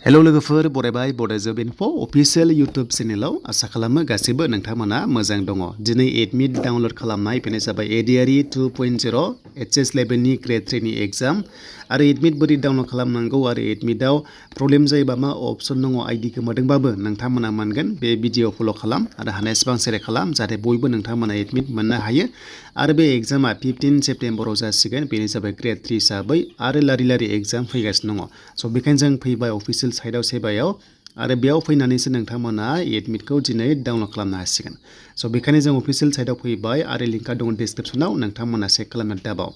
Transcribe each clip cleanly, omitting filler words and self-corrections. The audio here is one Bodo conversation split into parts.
हेलो लोगोफोर बरायबाय बडाइजब इनफो अफिशियेल यूट्यूब चेनेलाव आसा खालामो गासिबो नोंथांमोना मोजां दङ। दिनै एडमिट डाउनलोड खालामनाय बेनो जाबाय एडिआरइ 2.0 एचएस लेभेलनि ग्रेड 3 नि एग्जाम आरो एडमिट बोरै डाउनलोड खालामनांगौ आरो एडमिटआव प्रब्लेम जायोबा मा अपसन दङ आईडी गोमादोंबाबो नोंथांमोना मोनगोन। बे भिडिअ फलो खालाम आरो हानायसेबां शेयार खालाम जाहाथे बयबो नोंथांमोना एडमिट मोननो हायो। आरो बे एग्जामा 15 सेप्टेम्बराव जासिगोन बेनो जाबाय ग्रेड 3 हिसाबै आरो लारि एग्जाम फैगासिनो दङ। स' बेखायनो जों फैबाय अफिशियेल साइटआव सेबायाव आरो बेयाव फैनानैसो नोंथांमोना एडमिटखौ दिनै डाउनलोड खालामनो हासिगोन। स' बेखायनो जों अफिशियेल साइटआव फैबाय आरो लिंकआ दङ डिसक्रिप्सनाव नोंथांमोना चेक खालामनो दाबाव।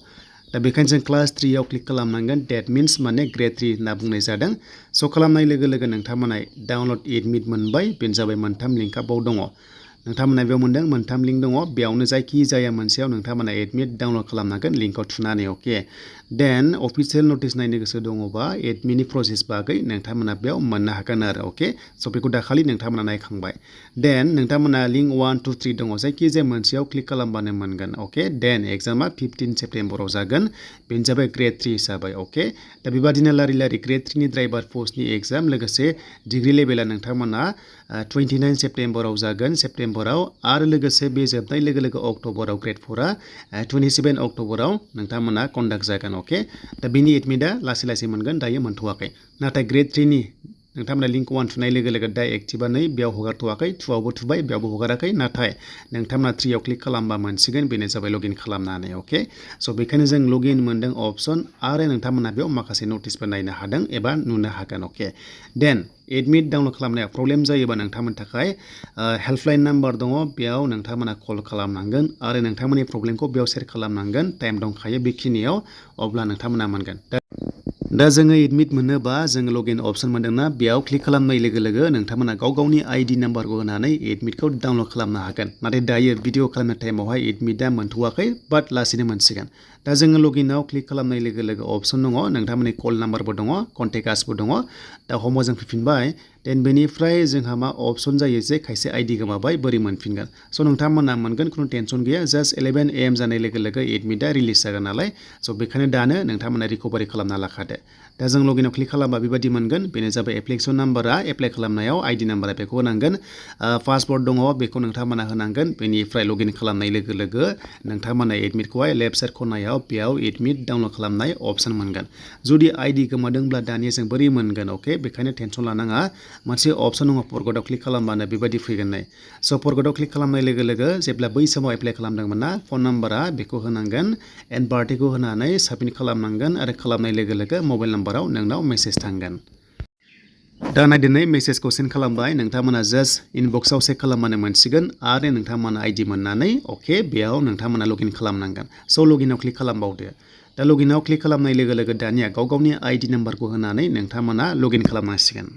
दा बेखायनो जों क्लास 3 आव क्लिक खालामनांगोन। डेट मिन्स माने ग्रेड 3 होनना बुंनाय जादों। स' खालामनाय लोगो लोगो नोंथांमोना डाउनलोड एडमिट मोनबाय। बेनो जाबाय मोनथाम लिंकआ बाव दङ। नोंथांमोना बेयाव मोनदों मोनथाम लिंक दङ। बेयावनो जायखि जाया मोनसेयाव नोंथांमोना एडमिट डाउनलोड खालामनांगोन लिंकआव थुनानै अके। देन अफिशियेल नटिस नायनो गोसो दङबा एडमिटनि प्रसेस बागै नोंथांमोना बेयाव मोननो हागोन आरो अके। स' बेखौ दाखालि नोंथांमोना नायखांबाय। देन नोंथांमोना लिंक 1, 2, 3 दङ। जायखि जाया मोनसेयाव क्लिक खालामबानो मोनगोन अके। देन एग्जामा 15 सेप्टेम्बराव जागोन। बेनो जाबाय ग्रेड 3 हिसाबै अके। दा बेबादिनो लारि ग्रेड 3 नि ड्राइभार पस्टनि एग्जाम लोगोसे डिग्री लेभेला नोंथांमोना 29 सेप्टेम्बराव जागोन सेप्टेम्बराव आरो लोगोसे बे जोबनाय लोगो लोगो अक्ट'बराव ग्रेड 4आ 27 अक्ट'बराव नोंथांमोना कन्डाक्ट जागोन अके। दा बेनि एडमिटआ लासै मोनगोन दायो मोनथ'वाखै। नाथाय ग्रेड 3 नि नोंथांमोना लिंक 1 थुनाय लोगो लोगो दा एक्टिभा नै बेयाव हगारथ'वाखै। 2आवबो थुबाय बेयावबो हगाराखै। नाथाय नोंथांमोना 3आव क्लिक खालामबा मोनसिगोन। बेनो जाबाय लगइन खालामनानै अके। स' बेखायनो जों लगइन मोनदों अपसन आरो नोंथांमोना बेयाव माखासे नटिसफोर नायनो हादों एबा नुनो हागोन अके। देन एडमिट डाउनलोड खालामनायाव प्रब्लेम जायोबा नोंथांमोननि थाखाय हेल्पलाइन नाम्बार दङ। बेयाव नोंथांमोना कल खालामनांगोन आरो नोंथांमोननि प्रब्लेमखौ बेयाव शेयार खालामनांगोन। टाइम दंखायो बेखिनियाव अब्ला नोंथांमोना मोनगोन। दा जोङो एडमिट मोनोबा जोङो लगइन अपसन मोनदोंना बेयाव क्लिक खालामनाय लोगो लोगो नोंथांमोना गावनि आईडी नाम्बारखौ होनानै एडमिटखौ डाउनलोड खालामनो हागोन। नाथाय दायो भिडिअ खालामनाय टाइमावहाय एडमिटआ मोनथ'वाखै बाट लासैनो मोनसिगोन। दा जोङो लगइनाव क्लिक खालामनाय लोगो लोगो अपसन दङ। नोंथांमोननि कल नाम्बारबो दङ कन्टेक्ट आसबो दङ। दा हमआव जों फैफिनबाय। देन बेनिफ्राय जोंहा मा अपसन जायो जे खायसे आईडी गोमाबाय बोरै मोनफिनगोन। स' नोंथांमोना मोनगोन खुनु टेनसन गैया। जास्ट 11 AM जानाय लोगो लोगो एडमिटआ रिलिज जागोन नालाय। स' बेखायनो दानो नोंथांमोना रिकभारि खालामना लाखादो। दा जों लगइनाव क्लिक खालामबा बेबायदि मोनगोन। बेनो जाबाय एप्लिकेसन नाम्बारा एप्लाइ खालामनायाव आईडी नाम्बारा बेखौ होनांगोन। पासवर्ड दङ बेखौ नोंथांमोना होनांगोन। बेनिफ्राय लगइन खालामनाय लोगो लोगो नोंथांमोना एडमिटखौहाय लेफ्ट साइड खनायाव बेयाव एडमिट डाउनलोड खालामनाय अपसन मोनगोन। जुदि आईडी गोमादोंब्ला दानिया जों बोरै मोनगोन अके बेखायनो टेनसन लानाङा। मोनसे अपसन दङ फरगटआव क्लिक खालामबानो बेबायदि फैगोन नै। स' फरगटआव क्लिक खालामनाय लोगो लोगो जेब्ला बै समाव एप्लाइ खालामदोंमोन ना फन नाम्बारा बेखौ होनांगोन। एन्ड बार्थडेखौ होनानै साबमिट खालामनांगोन आरो खालामनाय लोगो लोगो मबाइल नाम्बाराव नोंनाव मेसेज थांगोन। दा नायदिनै मेसेजखौ सेन्ड खालामबाय। नोंथांमोना जास्ट इनबक्सआव चेक खालामबानो मोनसिगोन आरो नोंथांमोना आईडी मोननानै अके बेयाव नोंथांमोना लगइन खालामनांगोन। स' लगइनाव क्लिक खालामबावदो। दा लगइनाव क्लिक खालामनाय लोगो लोगो दानिया गावनि आईडी नाम्बारखौ होनानै नोंथांमोना लगइन खालामनांसिगोन।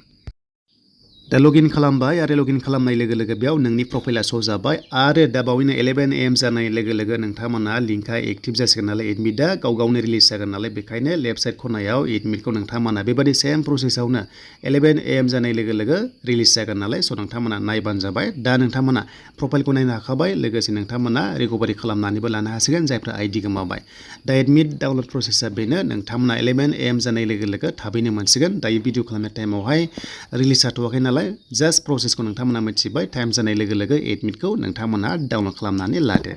दा लगइन खालामबाय आरो लगइन खालामनाय लोगो लोगो बेयाव नोंनि प्रफाइला श' जाबाय आरो दा बावैनो 11 AM जानाय लोगो लोगो नोंथांमोना लिंकआ एक्टिभ जासिगोन नालाय एडमिटआ गावनो रिलिज जागोन नालाय बेखायनो लेफ्ट साइड खनायाव एडमिटखौ नोंथांमोना बेबायदि सेम प्रसेसआवनो 11 AM जानाय लोगो लोगो रिलिज जागोन नालाय स' नोंथांमोना नायबानो जाबाय। दा नोंथांमोना प्रफाइलखौ नायनो हाखाबाय लोगोसे नोंथांमोना रिकभारि खालामनानैबो लानो हासिगोन जायफ्रा आईडी गोमाबाय। दा एडमिट डाउनलोड प्रसेसा बेनो नोंथांमोना 11 AM जानाय लोगो लोगो थाबैनो मोनसिगोन। दायो भिडिअ खालामनाय टाइमावहाय रिलिज जाथ'वाखै नालाय जास्ट प्रसेसखौ नोंथांमोना मिथिबाय। टाइम जानाय लोगो लोगो एडमिटखौ नोंथांमोना डाउनलोड खालामनानै लादो।